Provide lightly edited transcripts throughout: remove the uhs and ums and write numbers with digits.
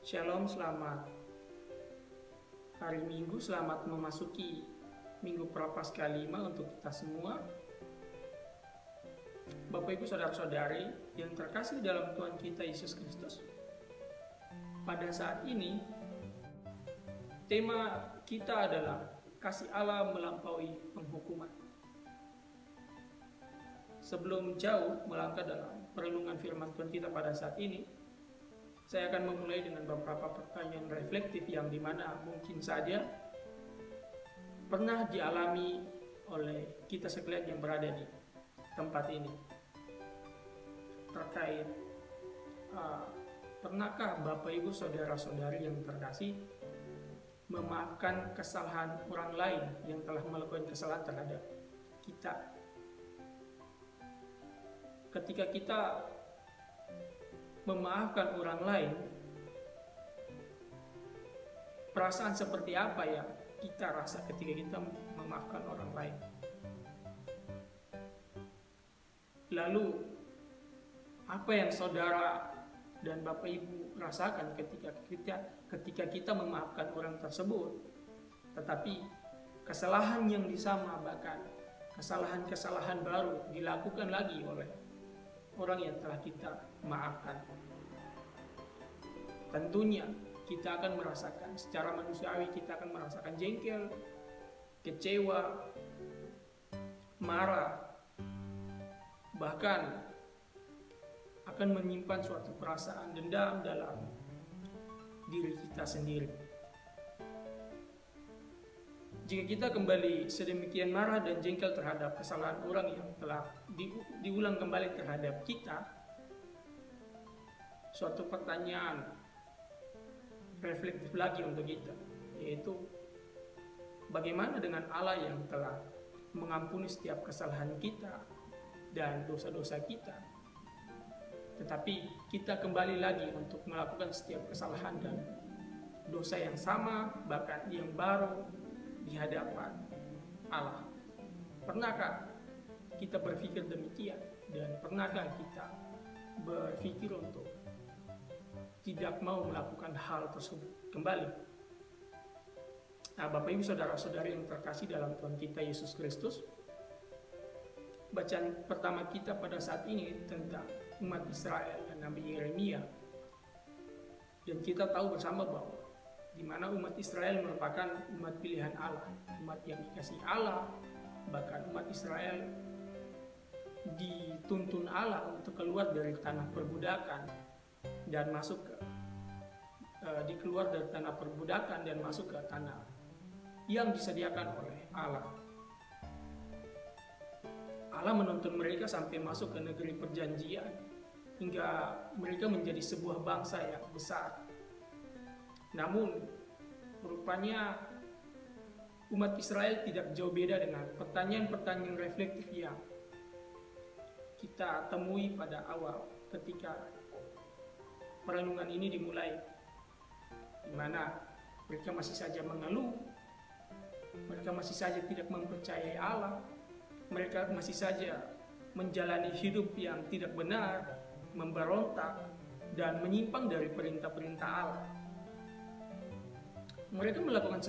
Shalom, selamat hari Minggu, selamat memasuki Minggu Prapaskah 5 untuk kita semua. Bapak Ibu Saudara-saudari yang terkasih dalam Tuhan kita Yesus Kristus. Pada saat ini, tema kita adalah kasih Allah melampaui penghukuman. Sebelum jauh melangkah dalam perenungan firman Tuhan kita pada saat ini, saya akan memulai dengan beberapa pertanyaan reflektif yang dimana mungkin saja pernah dialami oleh kita sekalian yang berada di tempat ini. Terkait pernahkah Bapak Ibu Saudara-saudari yang terkasih memaafkan kesalahan orang lain yang telah melakukan kesalahan terhadap kita? Ketika kita memaafkan orang lain, perasaan seperti apa ya kita rasa ketika kita memaafkan orang lain? Lalu apa yang saudara dan Bapak Ibu rasakan ketika kita memaafkan orang tersebut, tetapi kesalahan yang disama, bahkan kesalahan-kesalahan baru dilakukan lagi oleh orang yang telah kita maafkan? Tentunya kita akan merasakan, secara manusiawi kita akan merasakan jengkel, kecewa, marah, bahkan akan menyimpan suatu perasaan dendam dalam diri kita sendiri. Jika kita kembali sedemikian marah dan jengkel terhadap kesalahan orang yang telah diulang kembali terhadap kita, suatu pertanyaan reflektif lagi untuk kita, yaitu bagaimana dengan Allah yang telah mengampuni setiap kesalahan kita dan dosa-dosa kita, tetapi kita kembali lagi untuk melakukan setiap kesalahan dan dosa yang sama, bahkan yang baru di hadapan Allah. Pernahkah kita berpikir demikian? Dan pernahkah kita berpikir untuk tidak mau melakukan hal tersebut kembali? Nah, Bapak Ibu Saudara-saudari yang terkasih dalam Tuhan kita Yesus Kristus, bacaan pertama kita pada saat ini tentang umat Israel dan Nabi Yeremia. Dan kita tahu bersama bahwa di mana umat Israel merupakan umat pilihan Allah, umat yang dikasihi Allah, bahkan umat Israel dituntun Allah untuk keluar dari tanah perbudakan dan masuk ke dikeluar dari tanah perbudakan dan masuk ke tanah yang disediakan oleh Allah. Allah menuntun mereka sampai masuk ke negeri perjanjian hingga mereka menjadi sebuah bangsa yang besar. Namun rupanya umat Israel tidak jauh beda dengan pertanyaan-pertanyaan reflektif yang kita temui pada awal ketika perenungan ini dimulai, di mana mereka masih saja mengeluh, mereka masih saja tidak mempercayai Allah, mereka masih saja menjalani hidup yang tidak benar, memberontak dan menyimpang dari perintah-perintah Allah. Mereka melakukan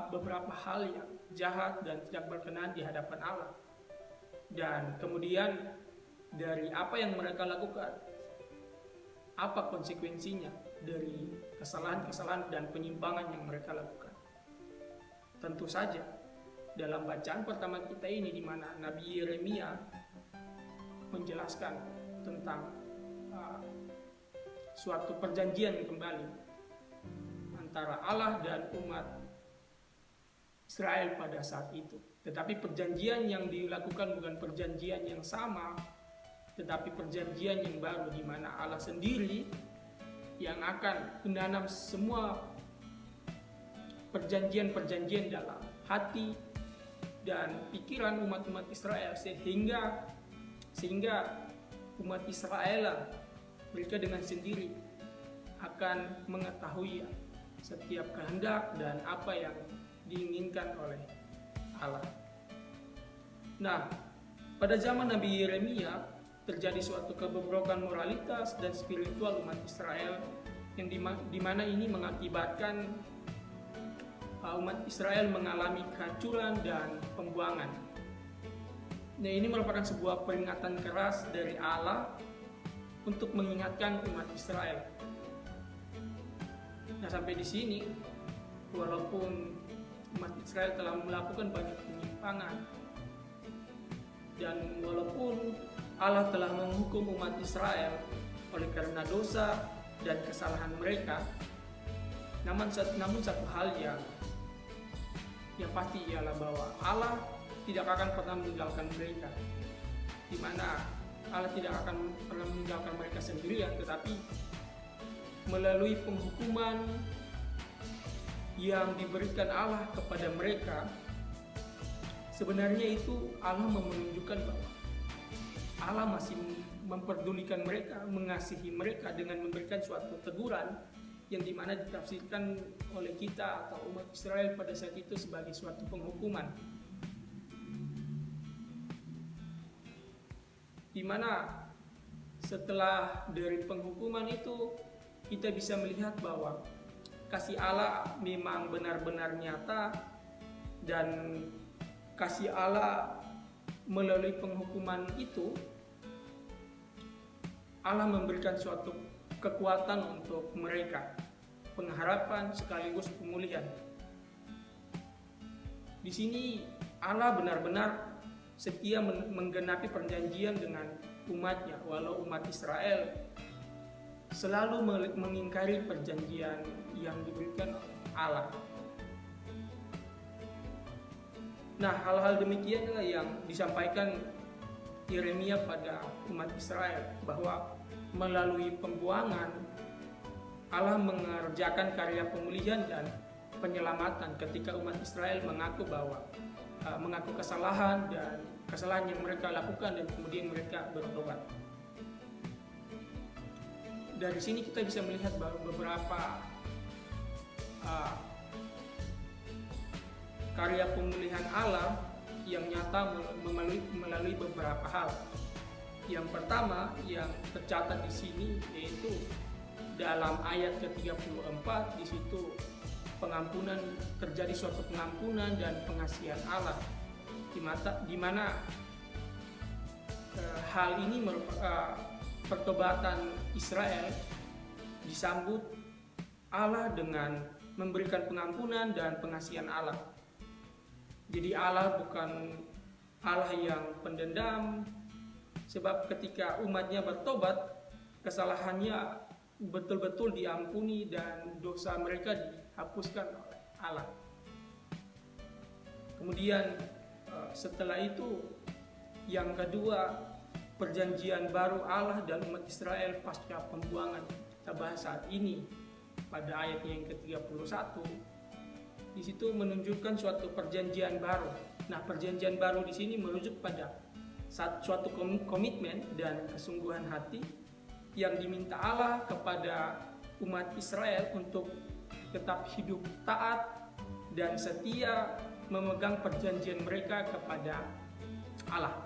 beberapa hal yang jahat dan tidak berkenan di hadapan Allah. Dan kemudian dari apa yang mereka lakukan, apa konsekuensinya dari kesalahan-kesalahan dan penyimpangan yang mereka lakukan? Tentu saja dalam bacaan pertama kita ini, di mana Nabi Yeremia menjelaskan tentang suatu perjanjian kembali antara Allah dan umat Israel pada saat itu. Tetapi perjanjian yang dilakukan bukan perjanjian yang sama, tetapi perjanjian yang baru, di mana Allah sendiri yang akan menanam semua perjanjian-perjanjian dalam hati dan pikiran umat-umat Israel, sehingga umat Israel mereka dengan sendiri akan mengetahui setiap kehendak dan apa yang diinginkan oleh Allah. Nah, pada zaman Nabi Yeremia terjadi suatu kebobrokan moralitas dan spiritual umat Israel yang dimana ini mengakibatkan umat Israel mengalami kehancuran dan pembuangan. Nah, ini merupakan sebuah peringatan keras dari Allah untuk mengingatkan umat Israel. Nah, sampai di sini, walaupun umat Israel telah melakukan banyak penyimpangan, dan walaupun Allah telah menghukum umat Israel oleh karena dosa dan kesalahan mereka, namun satu hal yang pasti ialah bahwa Allah tidak akan pernah meninggalkan mereka, di mana Allah tidak akan pernah meninggalkan mereka sendirian, tetapi melalui penghukuman yang diberikan Allah kepada mereka, sebenarnya itu Allah menunjukkan bahwa Allah masih memperdulikan mereka, mengasihi mereka dengan memberikan suatu teguran yang dimana ditafsirkan oleh kita atau umat Israel pada saat itu sebagai suatu penghukuman, dimana setelah dari penghukuman itu kita bisa melihat bahwa kasih Allah memang benar-benar nyata, dan kasih Allah melalui penghukuman itu Allah memberikan suatu kekuatan untuk mereka, pengharapan sekaligus pemulihan. Di sini Allah benar-benar setia menggenapi perjanjian dengan umatnya, walau umat Israel selalu mengingkari perjanjian yang diberikan oleh Allah. Nah, hal-hal demikianlah yang disampaikan Yeremia pada umat Israel, bahwa melalui pembuangan Allah mengerjakan karya pemulihan dan penyelamatan ketika umat Israel mengaku kesalahan yang mereka lakukan, dan kemudian mereka bertobat. Dari sini kita bisa melihat beberapa karya pemulihan Allah yang nyata melalui beberapa hal. Yang pertama yang tercatat di sini yaitu dalam ayat ke-34, di situ terjadi suatu pengampunan dan pengasihan Allah, di mana hal ini pertobatan Israel disambut Allah dengan memberikan pengampunan dan pengasihan Allah. Jadi Allah bukan Allah yang pendendam, sebab ketika umatnya bertobat, kesalahannya betul-betul diampuni dan dosa mereka dihapuskan oleh Allah. Kemudian setelah itu, yang kedua, perjanjian baru Allah dan umat Israel pasca pembuangan. Kita bahas saat ini pada ayatnya yang ke-31. Di situ menunjukkan suatu perjanjian baru. Nah, perjanjian baru di sini merujuk pada suatu komitmen dan kesungguhan hati yang diminta Allah kepada umat Israel untuk tetap hidup taat dan setia memegang perjanjian mereka kepada Allah.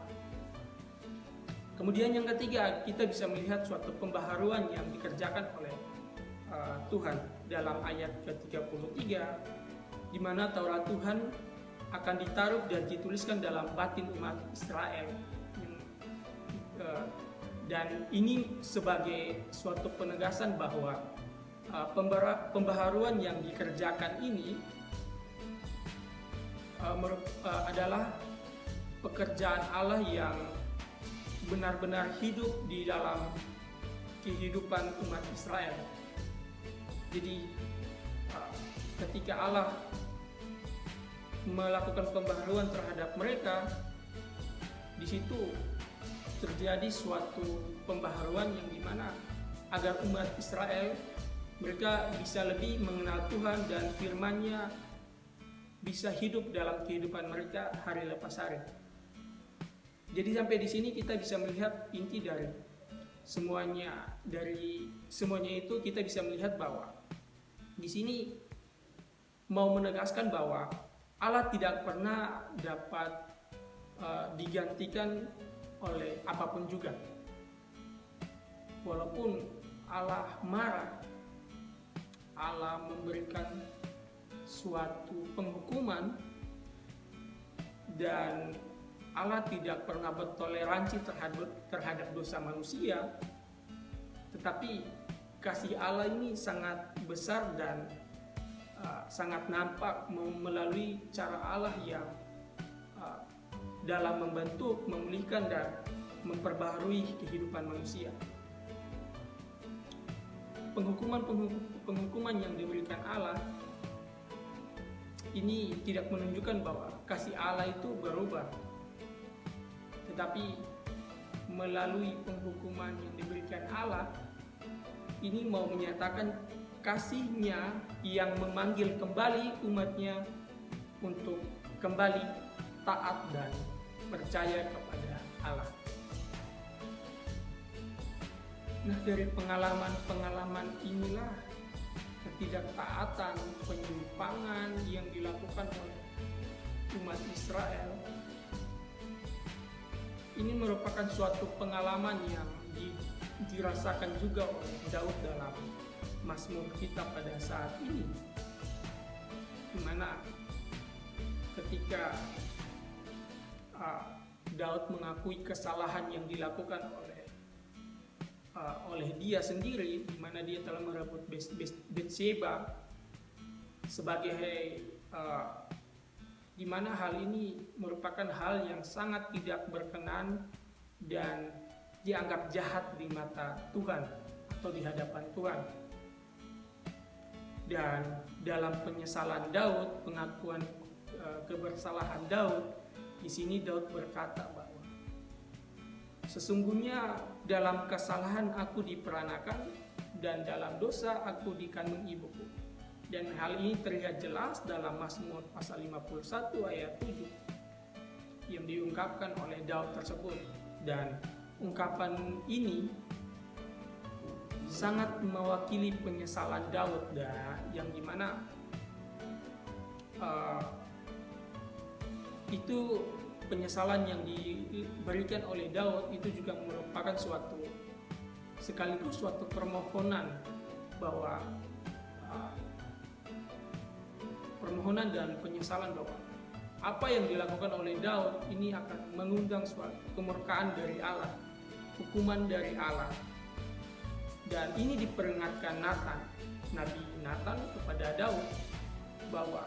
Kemudian yang ketiga, kita bisa melihat suatu pembaharuan yang dikerjakan oleh Tuhan dalam ayat ke-33, di mana Taurat Tuhan akan ditaruh dan dituliskan dalam batin umat Israel. Dan ini sebagai suatu penegasan bahwa pembaharuan yang dikerjakan ini adalah pekerjaan Allah yang benar-benar hidup di dalam kehidupan umat Israel. Jadi ketika Allah melakukan pembaharuan terhadap mereka, di situ terjadi suatu pembaharuan yang dimana agar umat Israel mereka bisa lebih mengenal Tuhan dan firman-Nya bisa hidup dalam kehidupan mereka hari lepas hari. Jadi sampai di sini kita bisa melihat inti dari semuanya itu kita bisa melihat bahwa di sini mau menegaskan bahwa Allah tidak pernah dapat digantikan oleh apapun juga. Walaupun Allah marah, Allah memberikan suatu penghukuman, dan Allah tidak pernah bertoleransi terhadap dosa manusia, tetapi kasih Allah ini sangat besar dan sangat nampak melalui cara Allah yang dalam membentuk, memulihkan, dan memperbaharui kehidupan manusia. Penghukuman yang diberikan Allah ini tidak menunjukkan bahwa kasih Allah itu berubah, tetapi melalui penghukuman yang diberikan Allah ini mau menyatakan kasih-Nya yang memanggil kembali umat-Nya untuk kembali taat dan percaya kepada Allah. Nah, dari pengalaman inilah ketidaktaatan, penyimpangan yang dilakukan oleh umat Israel ini merupakan suatu pengalaman yang dirasakan juga oleh Daud dalam Mazmur kita pada saat ini, di mana ketika Daud mengakui kesalahan yang dilakukan oleh dia sendiri, di mana dia telah merebut Bathsheba sebagai di mana hal ini merupakan hal yang sangat tidak berkenan dan dianggap jahat di mata Tuhan atau di hadapan Tuhan. Dan dalam penyesalan Daud, pengakuan kebersalahan Daud, di sini Daud berkata bahwa sesungguhnya dalam kesalahan aku diperanakan dan dalam dosa aku dikandung ibuku. Dan hal ini terlihat jelas dalam Mazmur pasal 51 ayat 7 yang diungkapkan oleh Daud tersebut. Dan ungkapan ini sangat mewakili penyesalan Daud, yang dimana itu penyesalan yang diberikan oleh Daud itu juga merupakan sekaligus suatu permohonan bahwa permohonan dan penyesalan bahwa apa yang dilakukan oleh Daud ini akan mengundang suatu kemurkaan dari Allah, hukuman dari Allah. Dan ini diperingatkan Nabi Nathan kepada Daud bahwa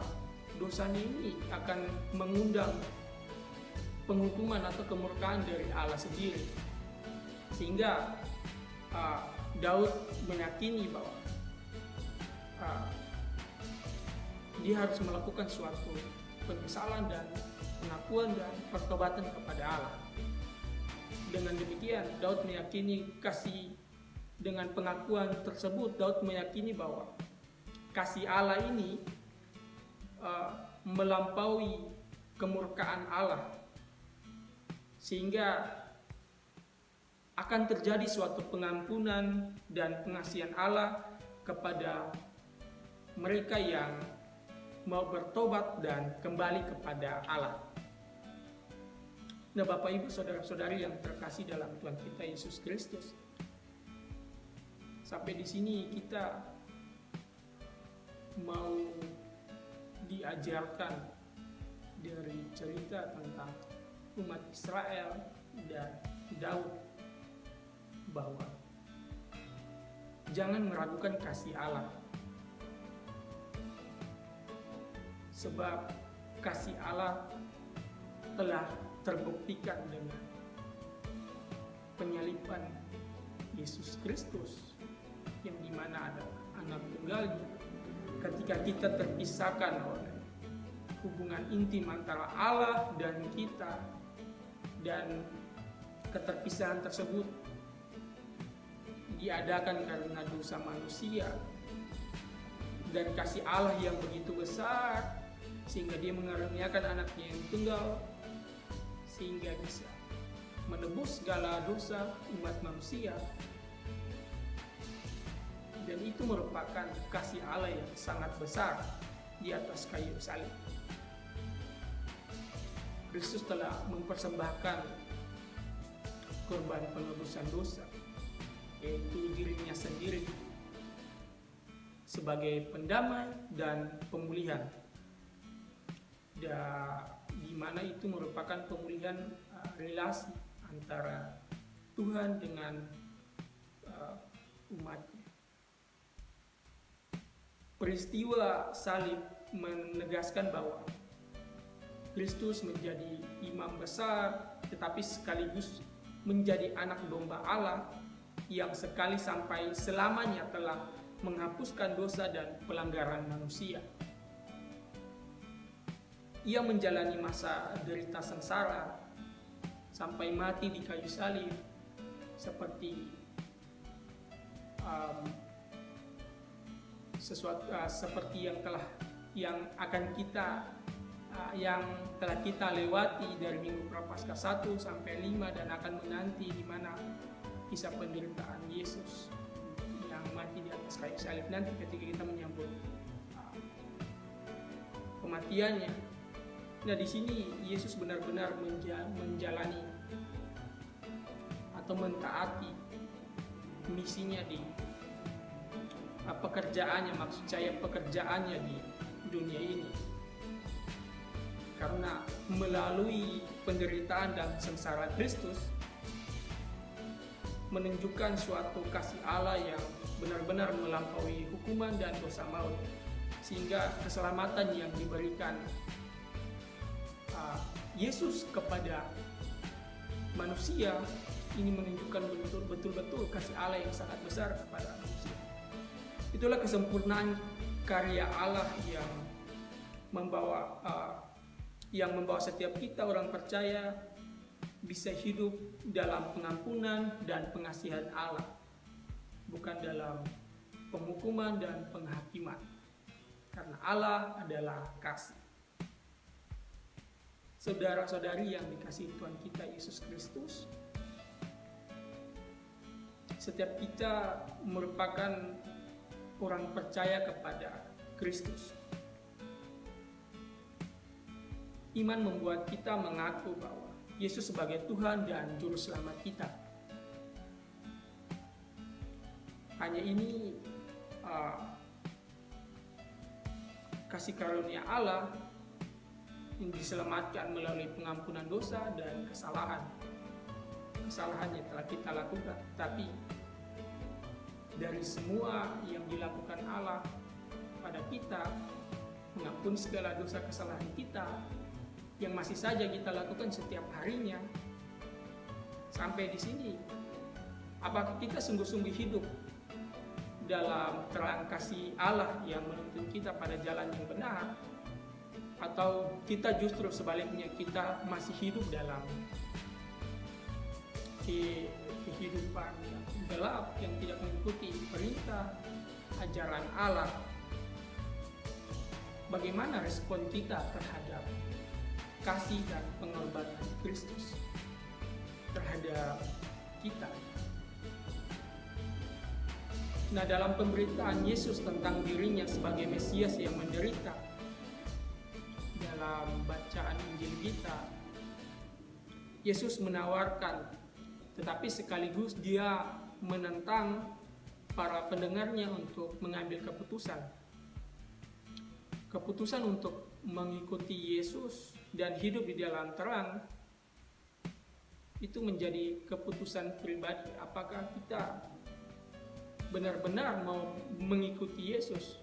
dosanya ini akan mengundang penghukuman atau kemurkaan dari Allah sendiri, sehingga Daud meyakini bahwa dia harus melakukan suatu penyesalan dan pengakuan dan pertobatan kepada Allah. Dengan demikian Daud meyakini dengan pengakuan tersebut Daud meyakini bahwa kasih Allah ini melampaui kemurkaan Allah, sehingga akan terjadi suatu pengampunan dan pengasihan Allah kepada mereka yang mau bertobat dan kembali kepada Allah. Nah, Bapak Ibu saudara-saudari yang terkasih dalam Tuhan kita Yesus Kristus, sampai di sini kita mau diajarkan dari cerita tentang umat Israel dan Daud bahwa jangan meragukan kasih Allah, sebab kasih Allah telah terbuktikan dengan penyaliban Yesus Kristus yang dimana adalah anak tunggalnya. Ketika kita terpisahkan oleh hubungan intim antara Allah dan kita, dan keterpisahan tersebut diadakan karena dosa manusia, dan kasih Allah yang begitu besar sehingga dia mengaruniakan anaknya yang tunggal sehingga bisa menebus segala dosa umat manusia. Dan itu merupakan kasih Allah yang sangat besar di atas kayu salib. Kristus telah mempersembahkan korban penebusan dosa, yaitu dirinya sendiri, sebagai pendamai dan pemulihan. Di mana itu merupakan pemulihan relasi antara Tuhan dengan umatnya. Peristiwa salib menegaskan bahwa Kristus menjadi imam besar, tetapi sekaligus menjadi anak domba Allah yang sekali sampai selamanya telah menghapuskan dosa dan pelanggaran manusia. Ia menjalani masa derita sengsara sampai mati di kayu salib seperti seperti yang telah kita lewati dari Minggu Prapaskah 1 sampai 5 dan akan menanti di mana kisah penderitaan Yesus yang mati di atas kayu salib nanti ketika kita menyambut kematiannya. Nah, di sini Yesus benar-benar menjalani atau mentaati misinya di pekerjaannya, maksud saya pekerjaannya di dunia ini. Karena melalui penderitaan dan sengsara Kristus menunjukkan suatu kasih Allah yang benar-benar melampaui hukuman dan dosa maut, sehingga keselamatan yang diberikan Yesus kepada manusia ini menunjukkan betul-betul kasih Allah yang sangat besar kepada manusia. Itulah kesempurnaan karya Allah yang membawa setiap kita orang percaya bisa hidup dalam pengampunan dan pengasihan Allah, bukan dalam penghukuman dan penghakiman, karena Allah adalah kasih. Saudara-saudari yang dikasihi Tuhan kita Yesus Kristus, setiap kita merupakan orang percaya kepada Kristus. Iman membuat kita mengaku bahwa Yesus sebagai Tuhan dan Juru Selamat kita. Hanya ini kasih karunia Allah yang diselamatkan melalui pengampunan dosa dan kesalahan yang telah kita lakukan. Tapi dari semua yang dilakukan Allah pada kita, mengampuni segala dosa kesalahan kita yang masih saja kita lakukan setiap harinya, sampai di sini, apakah kita sungguh-sungguh hidup dalam terang kasih Allah yang menuntun kita pada jalan yang benar, atau kita justru sebaliknya kita masih hidup dalam kehidupan yang gelap yang tidak mengikuti perintah ajaran Allah? Bagaimana respon kita terhadap kasih dan pengorbanan Kristus terhadap kita? Nah, dalam pemberitaan Yesus tentang dirinya sebagai Mesias yang menderita, dalam bacaan Injil kita, Yesus menawarkan, tetapi sekaligus dia menentang para pendengarnya untuk mengambil keputusan untuk mengikuti Yesus dan hidup di dalam terang. Itu menjadi keputusan pribadi, apakah kita benar-benar mau mengikuti Yesus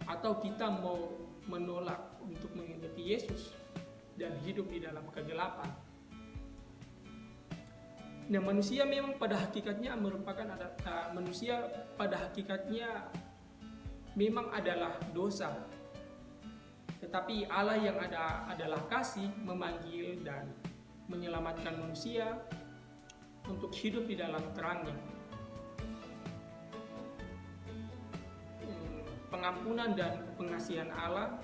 atau kita mau menolak untuk mengikuti Yesus dan hidup di dalam kegelapan. Nah, manusia memang pada hakikatnya memang adalah dosa. Tetapi Allah yang adalah kasih memanggil dan menyelamatkan manusia untuk hidup di dalam terangnya. Pengampunan dan pengasihan Allah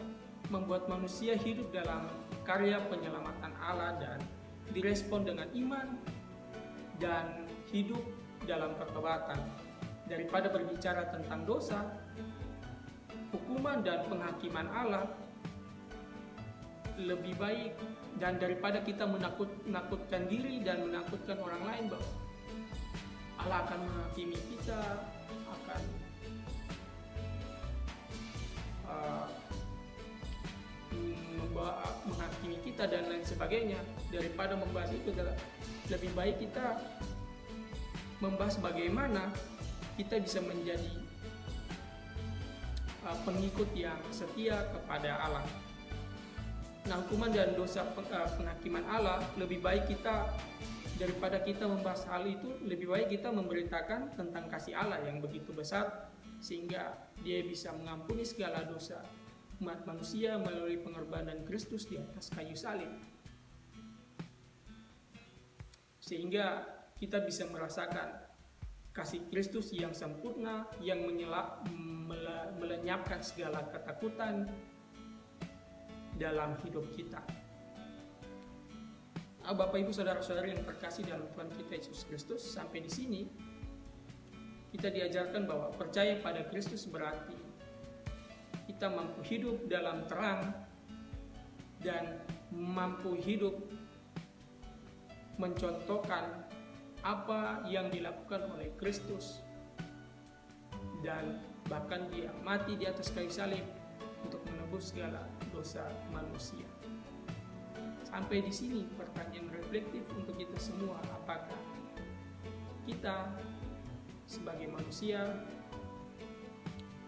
membuat manusia hidup dalam karya penyelamatan Allah dan direspon dengan iman dan hidup dalam pertobatan. Daripada berbicara tentang dosa, hukuman dan penghakiman Allah, lebih baik dan daripada kita menakutkan diri dan menakutkan orang lain bahwa Allah akan menghakimi kita, akan kita dan lain sebagainya. Daripada membahas itu, lebih baik kita membahas bagaimana kita bisa menjadi pengikut yang setia kepada Allah. Nah, hukuman dan dosa penghakiman Allah, lebih baik kita, daripada kita membahas hal itu, lebih baik kita memberitakan tentang kasih Allah yang begitu besar, sehingga Dia bisa mengampuni segala dosa umat manusia melalui pengorbanan Kristus di atas kayu salib, sehingga kita bisa merasakan kasih Kristus yang sempurna, yang melenyapkan segala ketakutan dalam hidup kita. Bapak Ibu saudara-saudari yang terkasih dalam Tuhan kita Yesus Kristus, sampai di sini kita diajarkan bahwa percaya pada Kristus berarti kita mampu hidup dalam terang dan mampu hidup mencontohkan apa yang dilakukan oleh Kristus, dan bahkan Dia mati di atas kayu salib untuk menebus segala dosa manusia. Sampai di sini pertanyaan reflektif untuk kita semua, apakah kita sebagai manusia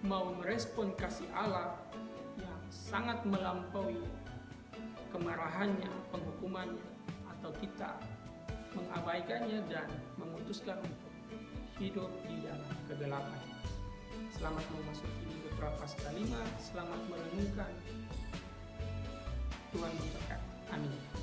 mau merespon kasih Allah yang sangat melampaui kemarahannya, penghukumannya, atau kita mengabaikannya dan memutuskan untuk hidup di dalam kegelapan. Selamat memasuki minggu Prapaskah 5, selamat merenungkan. Tuhan memberkati. Amin.